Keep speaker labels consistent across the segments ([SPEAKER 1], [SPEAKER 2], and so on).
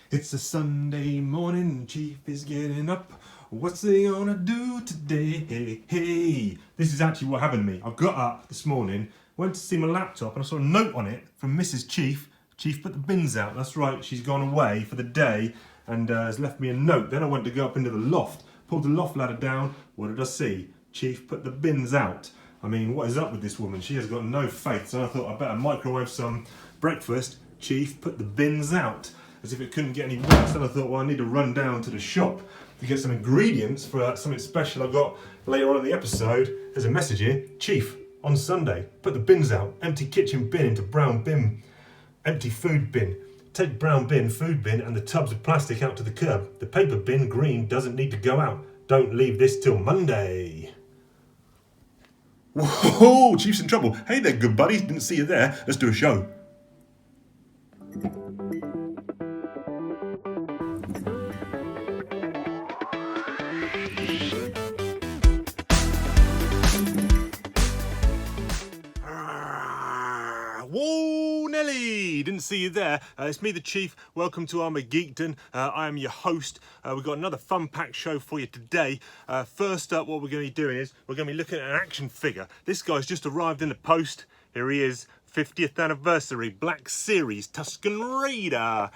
[SPEAKER 1] It's a Sunday morning, Chief is getting up. What's he gonna do today? Hey, hey. This is actually what happened to me. I got up this morning, went to see my laptop, and I saw a note on it from Mrs. Chief. Chief, put the bins out. That's right, she's gone away for the day and has left me a note. Then I went to go up into the loft, pulled the loft ladder down. What did I see? Chief, put the bins out. I mean, what is up with this woman? She has got no faith. So I thought I better microwave some breakfast. Chief, put the bins out. As if it couldn't get any worse. Then I thought, well, I need to run down to the shop to get some ingredients for something special I've got later on in the episode. There's a message here. Chief, on Sunday, put the bins out. Empty kitchen bin into brown bin. Empty food bin. Take brown bin, food bin, and the tubs of plastic out to the curb. The paper bin, green, doesn't need to go out. Don't leave this till Monday. Whoa, Chief's in trouble. Hey there, good buddy. Didn't see you there. Let's do a show. Whoa, Nelly! Didn't see you there. It's me, the Chief. Welcome to ArmaGEEKdon. I am your host. We've got another fun-packed show for you today. First up, what we're going to be doing is we're going to be looking at an action figure. This guy's just arrived in the post. Here he is, 50th Anniversary Black Series Tusken Raider.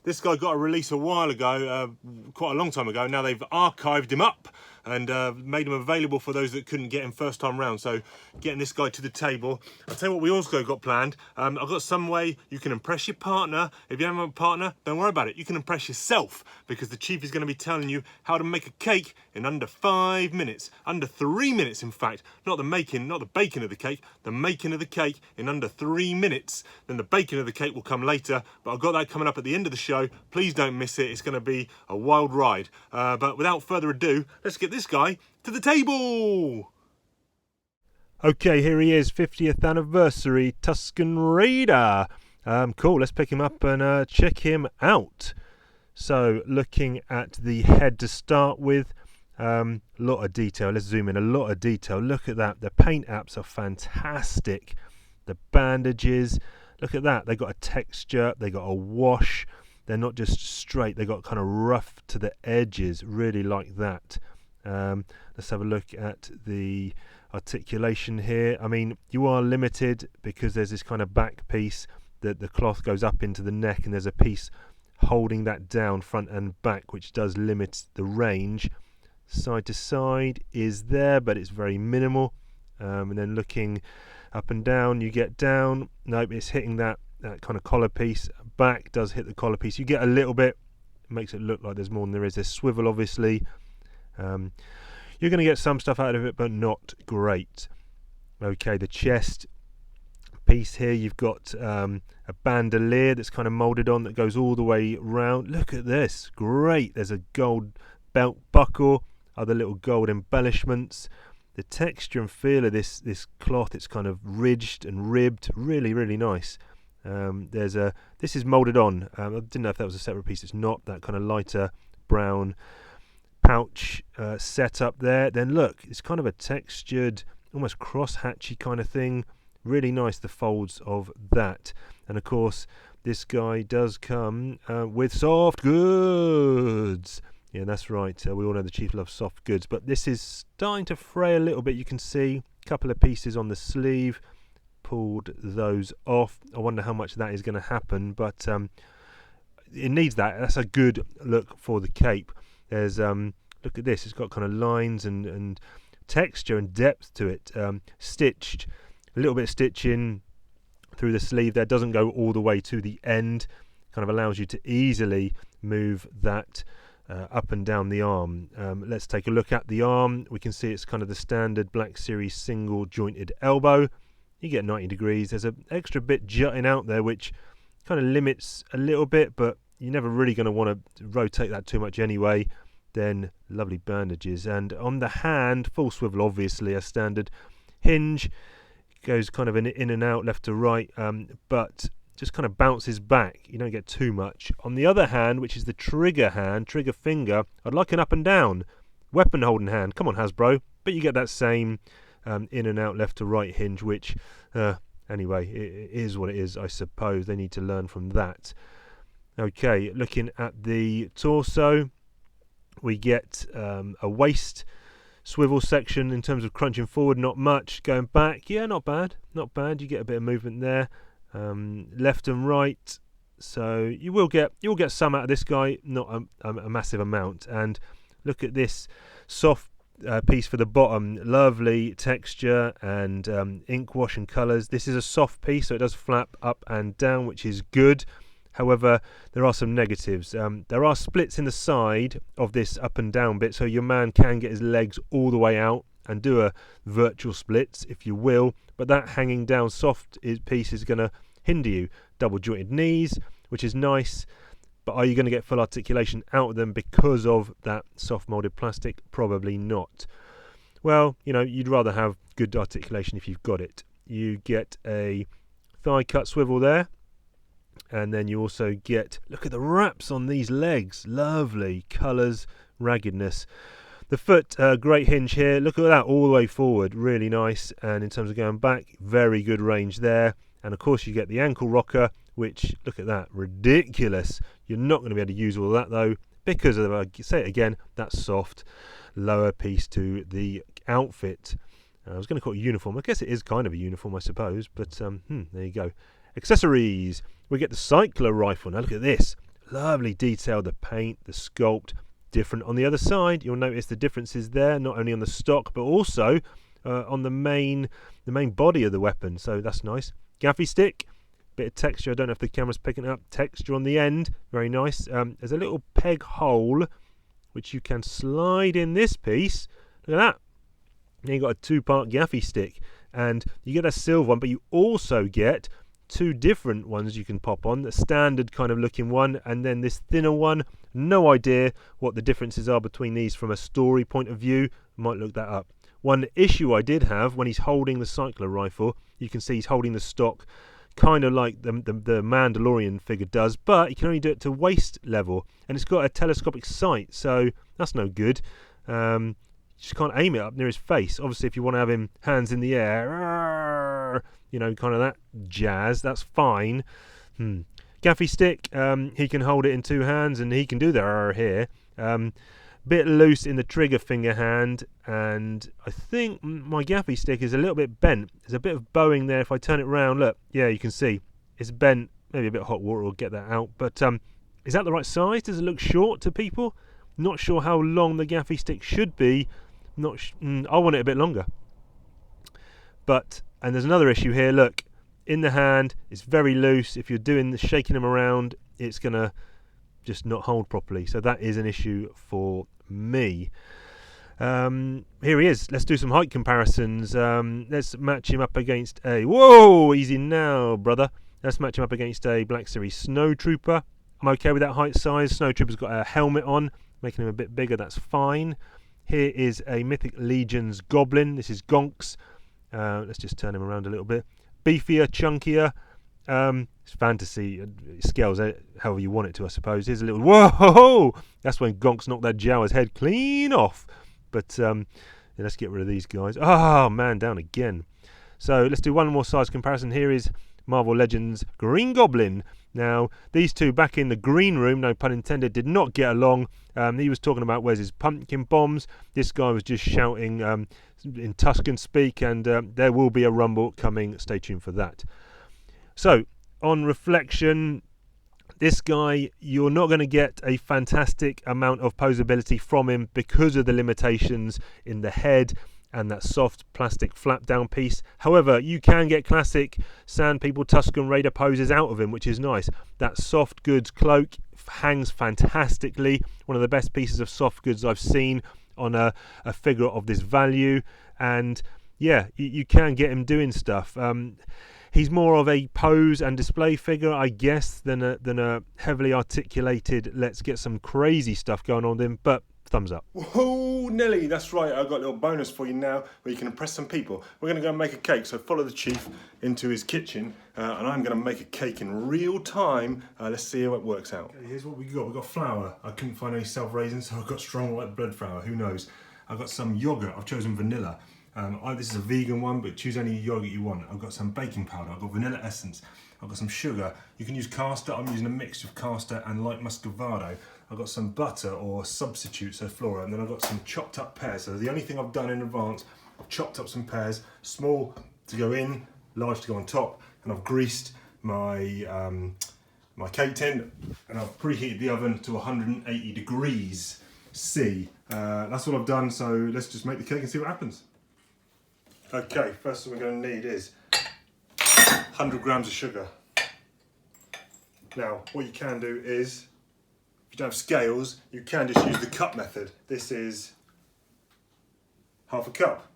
[SPEAKER 1] This guy got a release a while ago, quite a long time ago. Now they've archived him up and made him available for those that couldn't get him first time round. So getting this guy to the table. I'll tell you what we also got planned. I've got some way you can impress your partner. If you don't have a partner, don't worry about it. You can impress yourself because the Chief is going to be telling you how to make a cake in under 5 minutes. Under 3 minutes, in fact. Not the baking of the cake. The making of the cake in under 3 minutes. Then the baking of the cake will come later. But I've got that coming up at the end of the show. Please don't miss it. It's going to be a wild ride. But without further ado, let's get this guy to the table. Okay, here he is, 50th Anniversary Tusken Raider. Cool, let's pick him up and check him out. So, looking at the head to start with, lot of detail. Let's zoom in, a lot of detail. Look at that, the paint apps are fantastic. The bandages, look at that, they got a texture, they got a wash. They're not just straight, they got kind of rough to the edges, really like that. Let's have a look at the articulation here. I mean, you are limited because there's this kind of back piece that the cloth goes up into the neck and there's a piece holding that down front and back, which does limit the range. Side to side is there, but it's very minimal. And then looking up and down, you get down. Nope, it's hitting that kind of collar piece. Back does hit the collar piece. You get a little bit, makes it look like there's more than there is. There's swivel, obviously. You're going to get some stuff out of it, but not great. Okay, the chest piece here, you've got a bandolier that's kind of moulded on that goes all the way round. Look at this, great. There's a gold belt buckle, other little gold embellishments. The texture and feel of this cloth, it's kind of ridged and ribbed, really, really nice. This is moulded on. I didn't know if that was a separate piece. It's not. That kind of lighter brown pouch set up there. Then look, it's kind of a textured, almost cross-hatchy kind of thing. Really nice, the folds of that. And of course, this guy does come with soft goods. Yeah, that's right. We all know the Chief loves soft goods, but this is starting to fray a little bit. You can see a couple of pieces on the sleeve. Pulled those off. I wonder how much that is going to happen, but it needs that. That's a good look for the cape. There's look at this, it's got kind of lines and texture and depth to it. Stitched, a little bit of stitching through the sleeve there, doesn't go all the way to the end, kind of allows you to easily move that up and down the arm. Let's take a look at the arm. We can see it's kind of the standard Black Series single jointed elbow. You get 90 degrees. There's an extra bit jutting out there which kind of limits a little bit, but you're never really going to want to rotate that too much anyway. Then lovely bandages, and on the hand, full swivel, obviously a standard hinge, goes kind of in and out, left to right, but just kind of bounces back. You don't get too much. On the other hand, which is the trigger finger, I'd like an up and down weapon holding hand. Come on, Hasbro. But you get that same in and out, left to right hinge, which anyway, it is what it is, I suppose. They need to learn from that.
[SPEAKER 2] Okay, looking at the torso, we get a waist swivel section in terms of crunching forward, not much. Going back, yeah, not bad, not bad. You get a bit of movement there, left and right. So you'll get some out of this guy, not a massive amount. And look at this soft piece for the bottom, lovely texture and ink wash and colours. This is a soft piece, so it does flap up and down, which is good. However, there are some negatives. There are splits in the side of this up and down bit, so your man can get his legs all the way out and do a virtual splits, if you will. But that hanging down soft piece is going to hinder you. Double jointed knees, which is nice. But are you going to get full articulation out of them because of that soft moulded plastic? Probably not. Well, you know, you'd rather have good articulation if you've got it. You get a thigh cut swivel there. And then you also get, look at the wraps on these legs, lovely colours, raggedness. The foot, great hinge here, look at that all the way forward, really nice. And in terms of going back, very good range there. And of course you get the ankle rocker, which, look at that, ridiculous. You're not going to be able to use all that though, because of, I say it again, that soft lower piece to the outfit. I was going to call it a uniform. I guess it is kind of a uniform, I suppose, but there you go. Accessories. We get the cycler rifle. Now look at this. Lovely detail, the paint, the sculpt, different on the other side. You'll notice the differences there, not only on the stock, but also on the main body of the weapon. So that's nice. Gaffy stick, bit of texture. I don't know if the camera's picking up. Texture on the end, very nice. There's a little peg hole, which you can slide in this piece. Look at that. Then you've got a two-part gaffy stick. And you get a silver one, but you also get two different ones you can pop on, the standard kind of looking one and then this thinner one. No idea what the differences are between these from a story point of view. Might look that up. One issue I did have when he's holding the cycler rifle, you can see he's holding the stock kind of like the Mandalorian figure does, but you can only do it to waist level, and it's got a telescopic sight, so that's no good. You just can't aim it up near his face. Obviously if you want to have him hands in the air, you know, kind of that jazz, that's fine. Gaffy stick, he can hold it in two hands and he can do that here. Bit loose in the trigger finger hand, and I think my gaffy stick is a little bit bent. There's a bit of bowing there. If I turn it round, look, yeah, you can see it's bent. Maybe a bit of hot water will get that out, but is that the right size? Does it look short to people? Not sure how long the gaffy stick should be. I want it a bit longer. And there's another issue here. Look, in the hand, it's very loose. If you're doing the shaking them around, it's gonna just not hold properly. So that is an issue for me. Here he is. Let's do some height comparisons. Let's match him up against a... Whoa, easy now, brother. Let's match him up against a Black Series Snowtrooper. I'm okay with that height size. Snowtrooper's got a helmet on, making him a bit bigger. That's fine. Here is a Mythic Legions Goblin. This is Gonks. Let's just turn him around a little bit. Beefier, chunkier. It's fantasy. It scales however you want it to, I suppose. Here's a little... Whoa! That's when Gonks knocked that Jawa's head clean off. But yeah, let's get rid of these guys. Oh, man, down again. So let's do one more size comparison. Here is Marvel Legends Green Goblin. Now, these two back in the green room, no pun intended, did not get along. He was talking about where's his pumpkin bombs. This guy was just shouting in Tusken speak, and there will be a rumble coming. Stay tuned for that. So, on reflection, this guy, you're not going to get a fantastic amount of posability from him because of the limitations in the head and that soft plastic flap down piece. However, you can get classic Sand People Tusken Raider poses out of him, which is nice. That soft goods cloak hangs fantastically. One of the best pieces of soft goods I've seen on a figure of this value. And yeah, you can get him doing stuff. He's more of a pose and display figure, I guess, than a heavily articulated, let's get some crazy stuff going on with him, but thumbs up.
[SPEAKER 1] Whoa, Nelly, that's right. I've got a little bonus for you now where you can impress some people. We're going to go and make a cake, so follow the chief into his kitchen, and I'm going to make a cake in real time. Let's see how it works out. Okay, here's what we got. We've got flour. I couldn't find any self-raisins, so I've got strong white bread flour. Who knows? I've got some yogurt. I've chosen vanilla. This is a vegan one, but choose any yogurt you want. I've got some baking powder. I've got vanilla essence. I've got some sugar. You can use caster. I'm using a mixture of caster and light muscovado. I've got some butter or substitute, so flora, and then I've got some chopped up pears. So the only thing I've done in advance, I've chopped up some pears, small to go in, large to go on top, and I've greased my my cake tin, and I've preheated the oven to 180 degrees C. That's all I've done, so let's just make the cake and see what happens. Okay, first thing we're going to need is 100 grams of sugar. Now, what you can do is, if you don't have scales, you can just use the cup method. This is half a cup.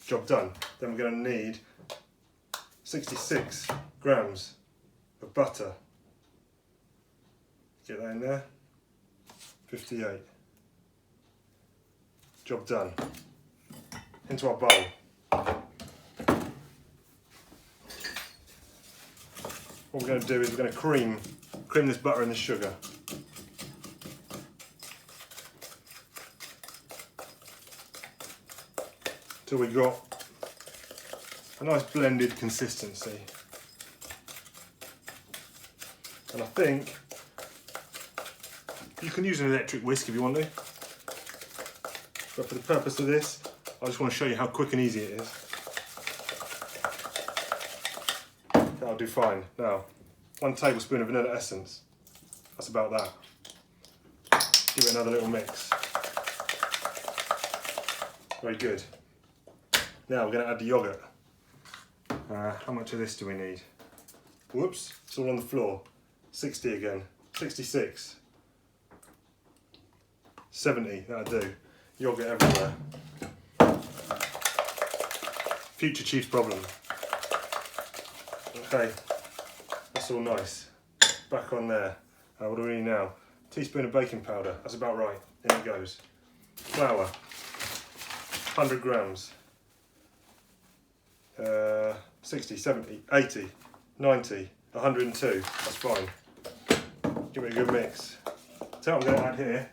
[SPEAKER 1] Job done. Then we're going to need 66 grams of butter. Get that in there. 58. Job done. Into our bowl. What we're going to do is we're going to cream this butter and the sugar. Till we got a nice blended consistency. And I think you can use an electric whisk if you want to. But for the purpose of this, I just want to show you how quick and easy it is. That'll do fine. Now, 1 tablespoon of vanilla essence. That's about that. Give it another little mix. Very good. Now we're going to add the yogurt. How much of this do we need? Whoops, it's all on the floor. 60 again. 66. 70, that'll do. Yogurt everywhere. Future Chief's problem. Okay, that's all nice. Back on there. What do we need now? Teaspoon of baking powder. That's about right. In it goes. Flour. 100 grams. 60, 70, 80, 90, 102. That's fine. Give it a good mix. Tell what I'm going to add here.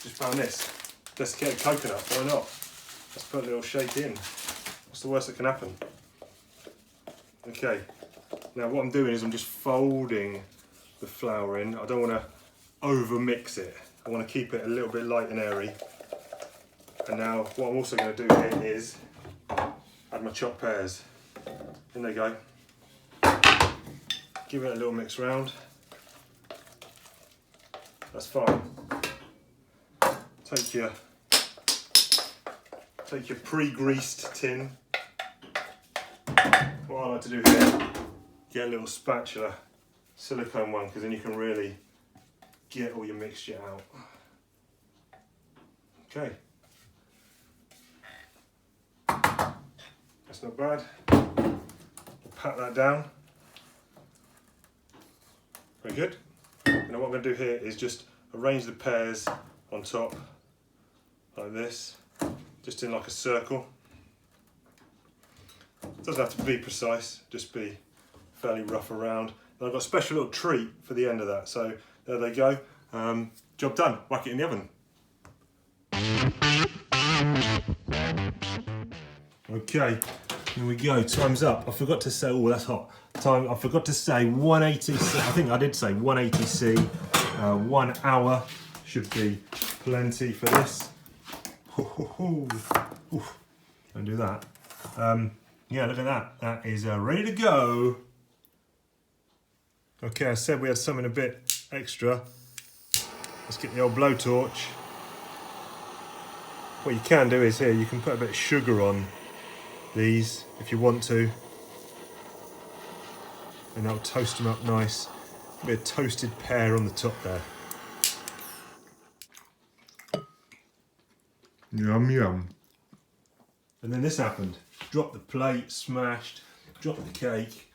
[SPEAKER 1] Just found this. Desiccated coconut. Why not? Let's put a little shake in. What's the worst that can happen? Okay. Now what I'm doing is I'm just folding the flour in. I don't want to over mix it. I want to keep it a little bit light and airy. And now what I'm also going to do here is add my chopped pears. In they go. Give it a little mix round. That's fine. Take your pre-greased tin. What I like to do here, get a little spatula, silicone one, because then you can really get all your mixture out. Okay. That's not bad. Pat that down. Very good. And what I'm going to do here is just arrange the pears on top like this, just in like a circle. Doesn't have to be precise, just be fairly rough around. And I've got a special little treat for the end of that, so there they go. Job done. Whack it in the oven. Okay, here we go. Time's up. I forgot to say. Oh, that's hot. I forgot to say 180. I think I did say 180C. 1 hour should be plenty for this. Don't do that. Yeah, look at that. That is ready to go. Okay, I said we had something a bit extra. Let's get the old blowtorch. What you can do is here, you can put a bit of sugar on these if you want to. And that'll toast them up nice. A bit of toasted pear on the top there. Yum yum. And then this happened. Dropped the plate, smashed, dropped the cake.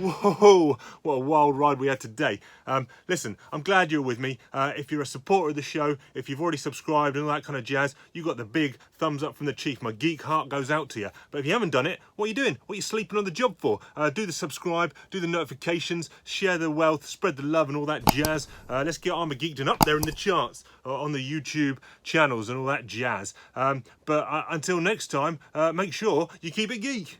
[SPEAKER 1] Whoa, what a wild ride we had today. Listen, I'm glad you're with me. If you're a supporter of the show, if you've already subscribed and all that kind of jazz, you got the big thumbs up from the Chief. My geek heart goes out to you. But if you haven't done it, what are you doing? What are you sleeping on the job for? Do the subscribe, do the notifications, share the wealth, spread the love and all that jazz. Let's get ArmaGEEKdon up there in the charts on the YouTube channels and all that jazz. But until next time, make sure you keep it geek.